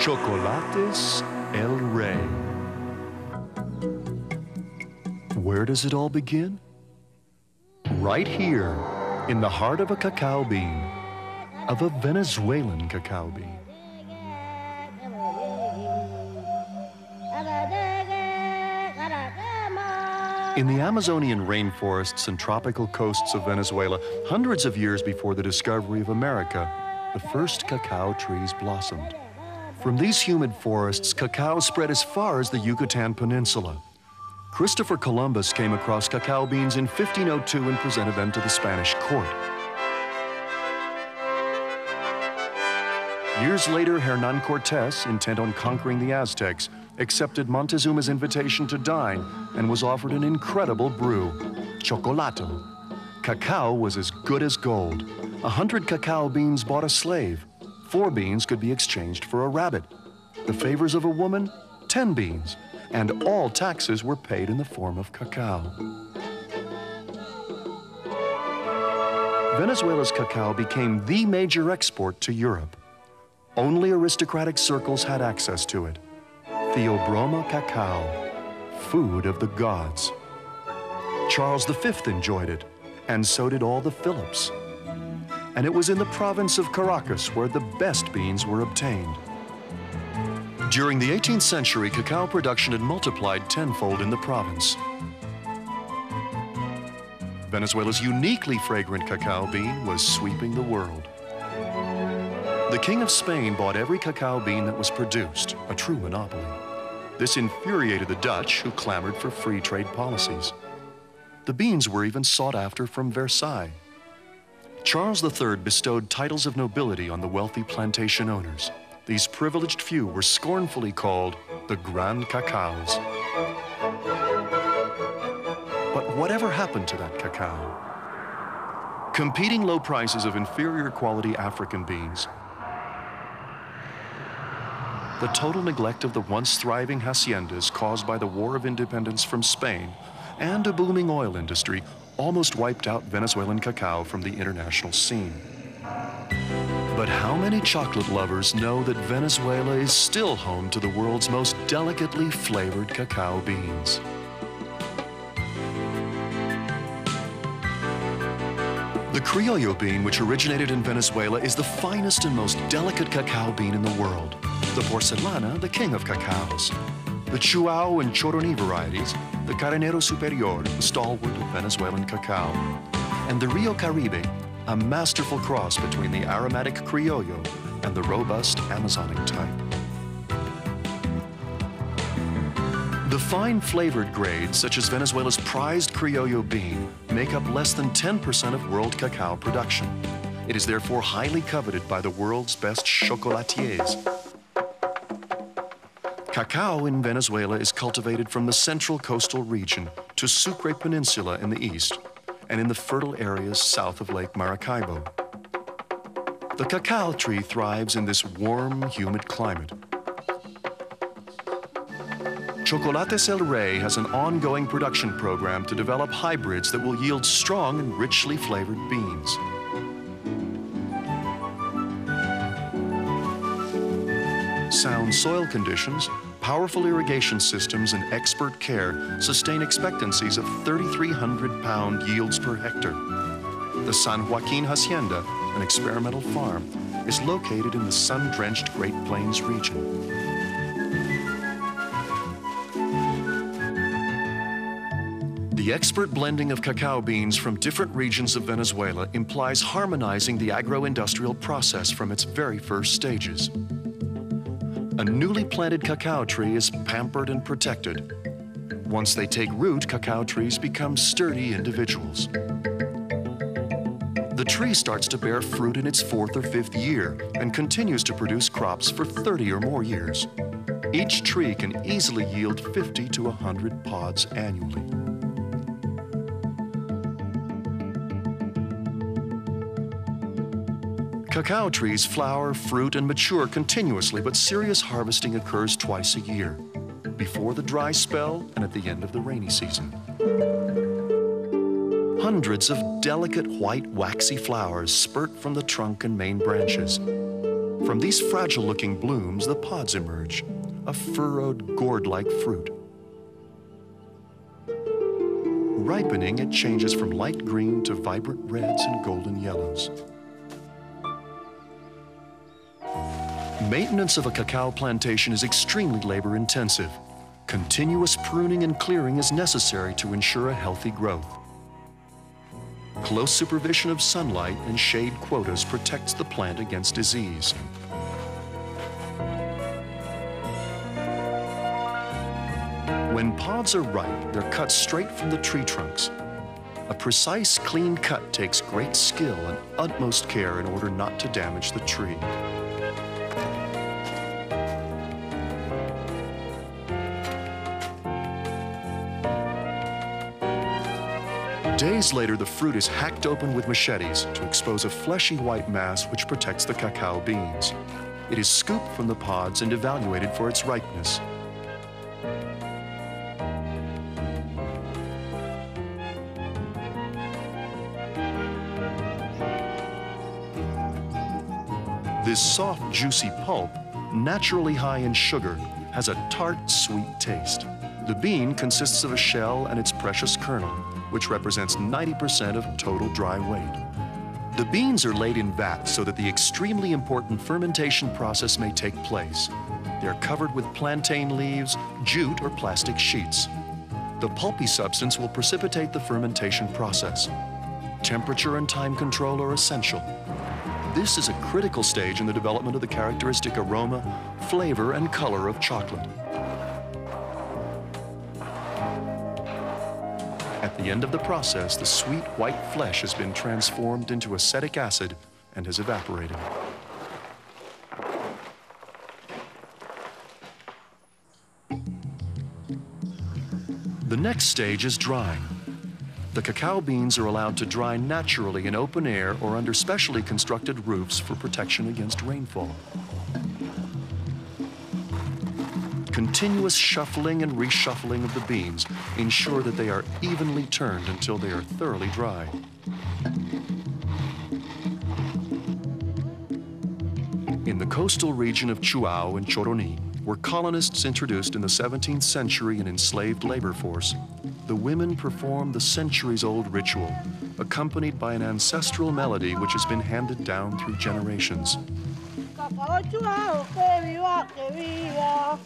Chocolates El Rey. Where does it all begin? Right here, in the heart of a cacao bean, of a Venezuelan cacao bean. In the Amazonian rainforests and tropical coasts of Venezuela, hundreds of years before the discovery of America, the first cacao trees blossomed. From these humid forests, cacao spread as far as the Yucatan Peninsula. Christopher Columbus came across cacao beans in 1502 and presented them to the Spanish court. Years later, Hernan Cortés, intent on conquering the Aztecs, accepted Montezuma's invitation to dine and was offered an incredible brew, chocolato. Cacao was as good as gold. 100 cacao beans bought a slave. 4 beans could be exchanged for a rabbit. The favors of a woman, 10 beans. And all taxes were paid in the form of cacao. Venezuela's cacao became the major export to Europe. Only aristocratic circles had access to it. Theobroma cacao, food of the gods. Charles V enjoyed it, and so did all the Philips. And it was in the province of Caracas where the best beans were obtained. During the 18th century, cacao production had multiplied tenfold in the province. Venezuela's uniquely fragrant cacao bean was sweeping the world. The King of Spain bought every cacao bean that was produced, a true monopoly. This infuriated the Dutch, who clamored for free trade policies. The beans were even sought after from Versailles. Charles III bestowed titles of nobility on the wealthy plantation owners. These privileged few were scornfully called the Grand Cacaos. But whatever happened to that cacao? Competing low prices of inferior quality African beans, the total neglect of the once thriving haciendas caused by the War of Independence from Spain, and a booming oil industry almost wiped out Venezuelan cacao from the international scene. But how many chocolate lovers know that Venezuela is still home to the world's most delicately flavored cacao beans? The Criollo bean, which originated in Venezuela, is the finest and most delicate cacao bean in the world. The Porcelana, the king of cacaos. The Chuao and Choroní varieties, the Carenero Superior, the stalwart of Venezuelan cacao. And the Rio Caribe, a masterful cross between the aromatic Criollo and the robust Amazonic type. The fine flavored grades, such as Venezuela's prized Criollo bean, make up less than 10% of world cacao production. It is therefore highly coveted by the world's best chocolatiers. Cacao in Venezuela is cultivated from the central coastal region to Sucre Peninsula in the east, and in the fertile areas south of Lake Maracaibo. The cacao tree thrives in this warm, humid climate. Chocolates El Rey has an ongoing production program to develop hybrids that will yield strong and richly flavored beans. Sound soil conditions, powerful irrigation systems, and expert care sustain expectancies of 3,300-pound yields per hectare. The San Joaquin Hacienda, an experimental farm, is located in the sun-drenched Great Plains region. The expert blending of cacao beans from different regions of Venezuela implies harmonizing the agro-industrial process from its very first stages. A newly planted cacao tree is pampered and protected. Once they take root, cacao trees become sturdy individuals. The tree starts to bear fruit in its 4th or 5th year and continues to produce crops for 30 or more years. Each tree can easily yield 50 to 100 pods annually. Cacao trees flower, fruit, and mature continuously, but serious harvesting occurs twice a year, before the dry spell and at the end of the rainy season. Hundreds of delicate white waxy flowers spurt from the trunk and main branches. From these fragile-looking blooms, the pods emerge, a furrowed, gourd-like fruit. Ripening, it changes from light green to vibrant reds and golden yellows. Maintenance of a cacao plantation is extremely labor-intensive. Continuous pruning and clearing is necessary to ensure a healthy growth. Close supervision of sunlight and shade quotas protects the plant against disease. When pods are ripe, they're cut straight from the tree trunks. A precise, clean cut takes great skill and utmost care in order not to damage the tree. Days later, the fruit is hacked open with machetes to expose a fleshy white mass which protects the cacao beans. It is scooped from the pods and evaluated for its ripeness. This soft, juicy pulp, naturally high in sugar, has a tart, sweet taste. The bean consists of a shell and its precious kernel, which represents 90% of total dry weight. The beans are laid in vats so that the extremely important fermentation process may take place. They are covered with plantain leaves, jute, or plastic sheets. The pulpy substance will precipitate the fermentation process. Temperature and time control are essential. This is a critical stage in the development of the characteristic aroma, flavor, and color of chocolate. At the end of the process, the sweet white flesh has been transformed into acetic acid and has evaporated. The next stage is drying. The cacao beans are allowed to dry naturally in open air or under specially constructed roofs for protection against rainfall. Continuous shuffling and reshuffling of the beans ensure that they are evenly turned until they are thoroughly dry. In the coastal region of Chuao and Choroní, where colonists introduced in the 17th century an enslaved labor force, the women perform the centuries-old ritual, accompanied by an ancestral melody which has been handed down through generations. Cacao Chuao, que viva, que viva.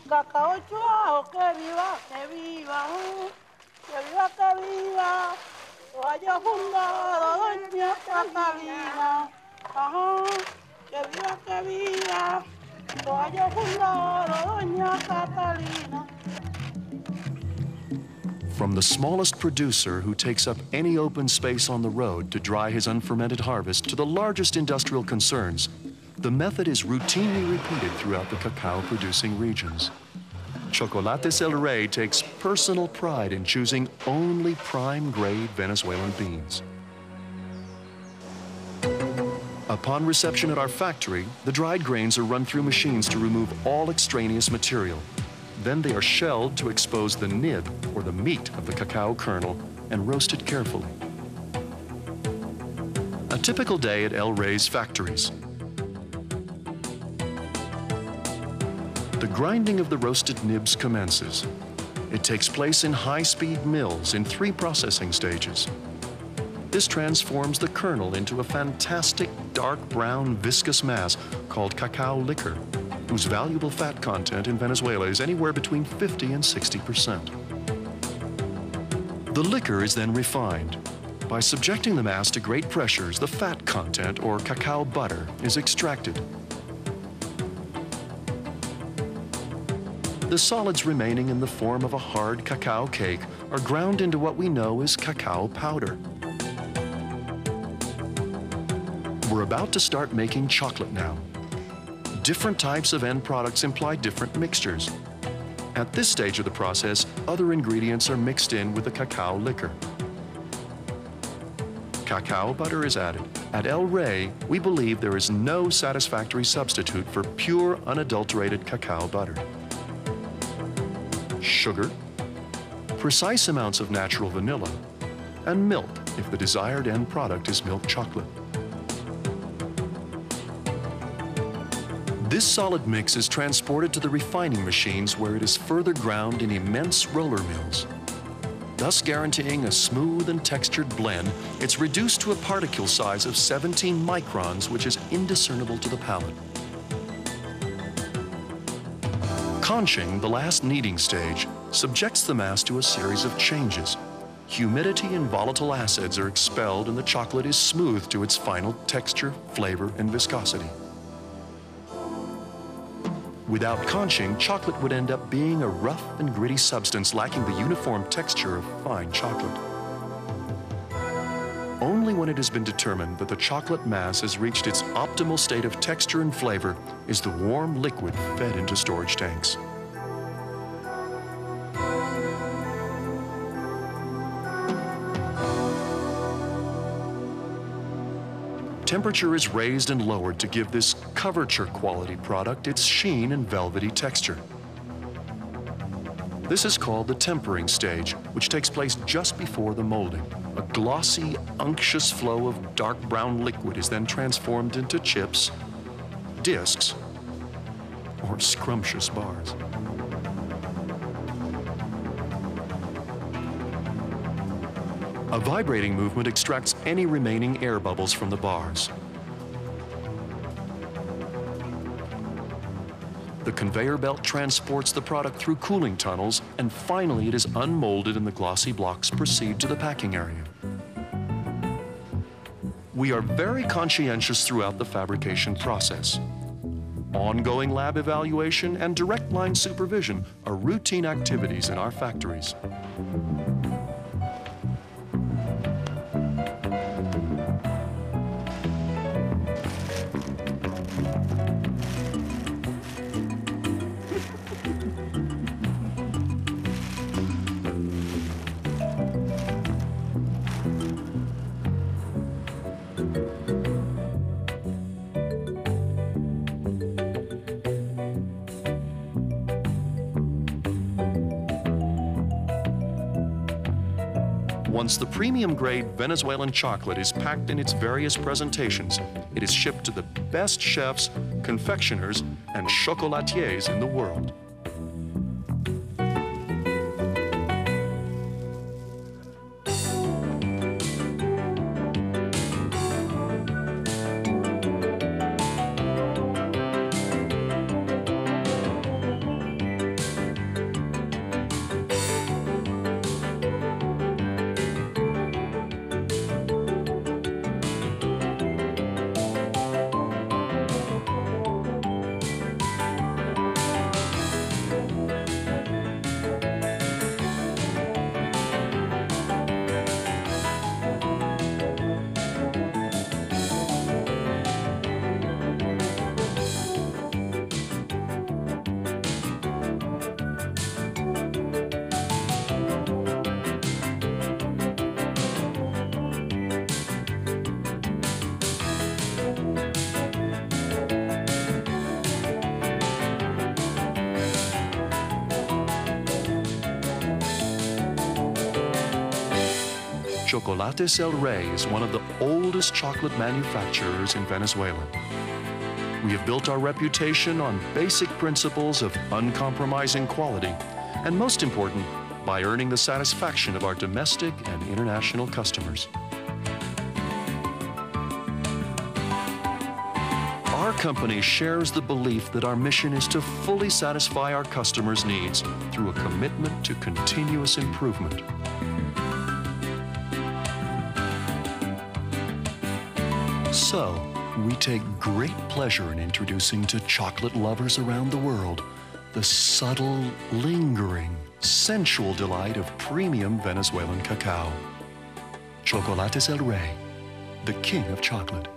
Cacao Chuao, que viva, que viva. Que viva, que viva. Lo haya fundado doña Catalina. Ajá. Que viva, que viva. Lo haya fundado doña Catalina. From the smallest producer who takes up any open space on the road to dry his unfermented harvest to the largest industrial concerns, the method is routinely repeated throughout the cacao-producing regions. Chocolates El Rey takes personal pride in choosing only prime-grade Venezuelan beans. Upon reception at our factory, the dried grains are run through machines to remove all extraneous material. Then they are shelled to expose the nib, or the meat, of the cacao kernel and roasted carefully. A typical day at El Rey's factories. The grinding of the roasted nibs commences. It takes place in high-speed mills in 3 processing stages. This transforms the kernel into a fantastic dark brown viscous mass called cacao liquor, whose valuable fat content in Venezuela is anywhere between 50 and 60%. The liquor is then refined. By subjecting the mass to great pressures, the fat content, or cacao butter, is extracted. The solids remaining in the form of a hard cacao cake are ground into what we know as cacao powder. We're about to start making chocolate now. Different types of end products imply different mixtures. At this stage of the process, other ingredients are mixed in with the cacao liquor. Cacao butter is added. At El Rey, we believe there is no satisfactory substitute for pure, unadulterated cacao butter. Sugar, precise amounts of natural vanilla, and milk if the desired end product is milk chocolate. This solid mix is transported to the refining machines where it is further ground in immense roller mills. Thus guaranteeing a smooth and textured blend, it's reduced to a particle size of 17 microns, which is indiscernible to the palate. Conching, the last kneading stage, subjects the mass to a series of changes. Humidity and volatile acids are expelled and the chocolate is smoothed to its final texture, flavor, and viscosity. Without conching, chocolate would end up being a rough and gritty substance lacking the uniform texture of fine chocolate. Only when it has been determined that the chocolate mass has reached its optimal state of texture and flavor is the warm liquid fed into storage tanks. Temperature is raised and lowered to give this coverture quality product its sheen and velvety texture. This is called the tempering stage, which takes place just before the molding. A glossy, unctuous flow of dark brown liquid is then transformed into chips, discs, or scrumptious bars. A vibrating movement extracts any remaining air bubbles from the bars. The conveyor belt transports the product through cooling tunnels, and finally it is unmolded and the glossy blocks proceed to the packing area. We are very conscientious throughout the fabrication process. Ongoing lab evaluation and direct line supervision are routine activities in our factories. Once the premium-grade Venezuelan chocolate is packed in its various presentations, it is shipped to the best chefs, confectioners, and chocolatiers in the world. Chocolates El Rey is one of the oldest chocolate manufacturers in Venezuela. We have built our reputation on basic principles of uncompromising quality, and most important, by earning the satisfaction of our domestic and international customers. Our company shares the belief that our mission is to fully satisfy our customers' needs through a commitment to continuous improvement. So, we take great pleasure in introducing to chocolate lovers around the world the subtle, lingering, sensual delight of premium Venezuelan cacao. Chocolates El Rey, the king of chocolate.